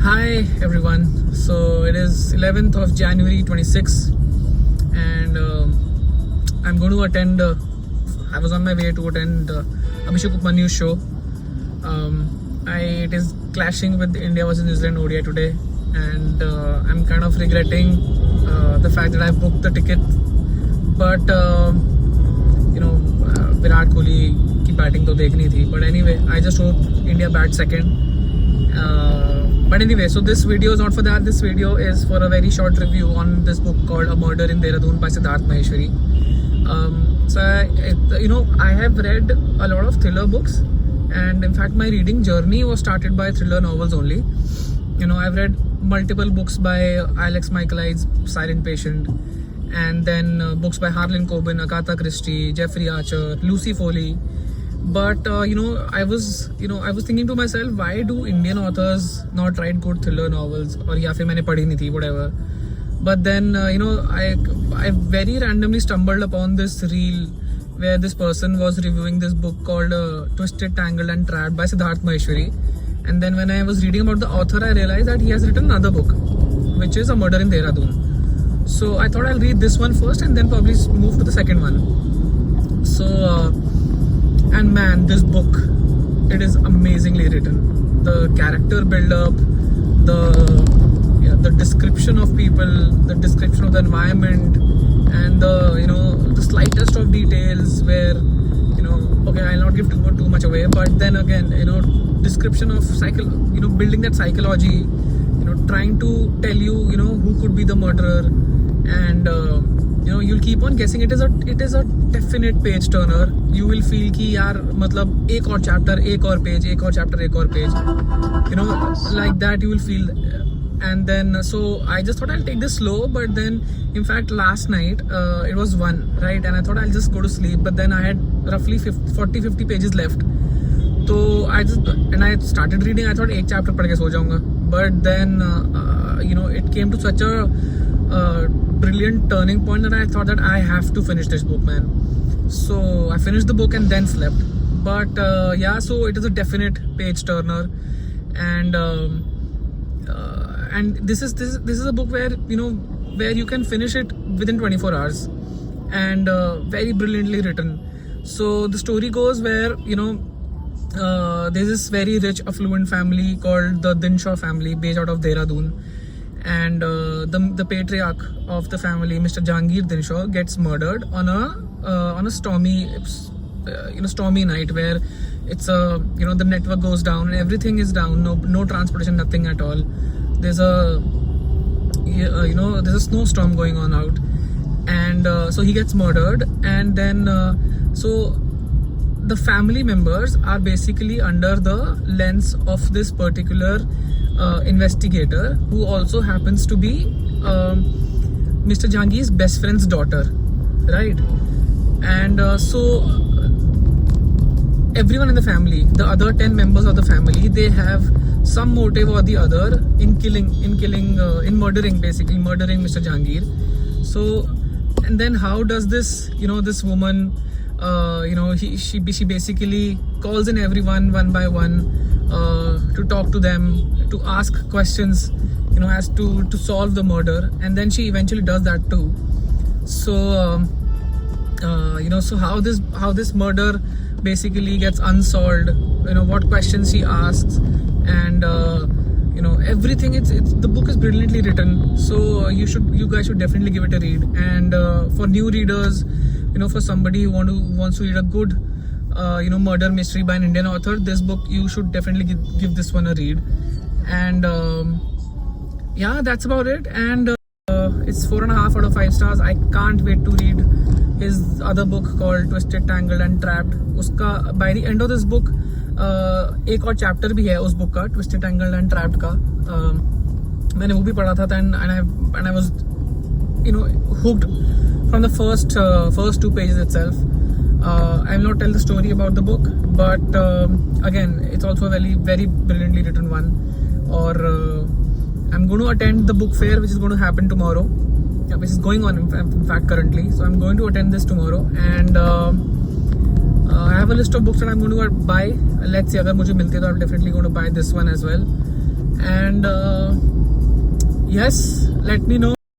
Hi everyone. So it is 11th of January 26, and I'm going to attend. I was on my way to attend Abhishek Upmanu's show. It is clashing with India versus New Zealand ODI today, and I'm kind of regretting the fact that I've booked the ticket. But Virat Kohli की batting तो देखनी थी. But anyway, I just hope India bat second. But anyway, so this video is not for that. This video is for a very short review on this book called A Murder in Dehradun by Siddharth Maheshwari. I have read a lot of thriller books, and in fact my reading journey was started by thriller novels only. I've read multiple books by Alex Michaelides, Silent Patient, and then books by Harlan Coben, Agatha Christie, Jeffrey Archer, Lucy Foley. But I was thinking to myself, why do Indian authors not write good thriller novels? Or या फिर मैंने पढ़ी नहीं थी, whatever. But then I very randomly stumbled upon this reel where this person was reviewing this book called Twisted, Tangled and Trapped by Siddharth Maheshwari. And then when I was reading about the author, I realized that he has written another book, which is A Murder in Dehradun. So I thought I'll read this one first and then probably move to the second one. And man, this book, it is amazingly written. The character build-up, the description of people, the description of the environment, and the slightest of details where, okay, I'll not give too much away, but then again, description of building that psychology, trying to tell you, who could be the murderer, and you'll keep on guessing. It is a definite page turner. You will feel कि यार मतलब एक और chapter, एक और page, एक और chapter, एक और page. Like that you will feel. And then so I just thought I'll take this slow. But then in fact last night it was 1, right? And I thought I'll just go to sleep. But then I had roughly 40-50 pages left. So I started reading. I thought 1 chapter पढ़ के सो जाऊँगा. But then it came to such a brilliant turning point that I thought that I have to finish this book, man. So I finished the book and then slept. But so it is a definite page turner, and this is a book where where you can finish it within 24 hours, and very brilliantly written. So the story goes where there's this very rich affluent family called the Dinshaw family based out of Dehradun. And the patriarch of the family, Mr. Jahangir Dinshaw, gets murdered on a stormy night where it's the network goes down and everything is down, no transportation, nothing at all. There's a snowstorm going on out, and so he gets murdered, and then so the family members are basically under the lens of this particular investigator, who also happens to be Mr. Jahangir's best friend's daughter, right? And so everyone in the family, the other 10 members of the family, they have some motive or the other in murdering Mr. Jahangir. So, and then how does this this woman she basically calls in everyone one by one to talk to them, to ask questions, as to solve the murder, and then she eventually does that too. So so how this murder basically gets unsolved, what questions she asks, and everything. The book is brilliantly written, so you guys should definitely give it a read. And for new readers, for somebody who wants to read a good murder mystery by an Indian author, this book you should definitely give this one a read. And that's about it. And it's 4.5 out of 5 stars. I can't wait to read his other book called Twisted, Tangled and Trapped. Uska by the end of this book एक और chapter भी है उस book का, Twisted, Tangled and Trapped का. मैंने वो भी पढ़ा था, and I was hooked from the first 2 pages itself. I will not tell the story about the book, but again, it's also a very, very brilliantly written one. Or I'm going to attend the book fair, which is going to happen tomorrow, which is going on in fact currently. So I'm going to attend this tomorrow, and I have a list of books that I'm going to buy. Let's see, अगर मुझे मिलती है तो I'm definitely going to buy this one as well. and yes, let me know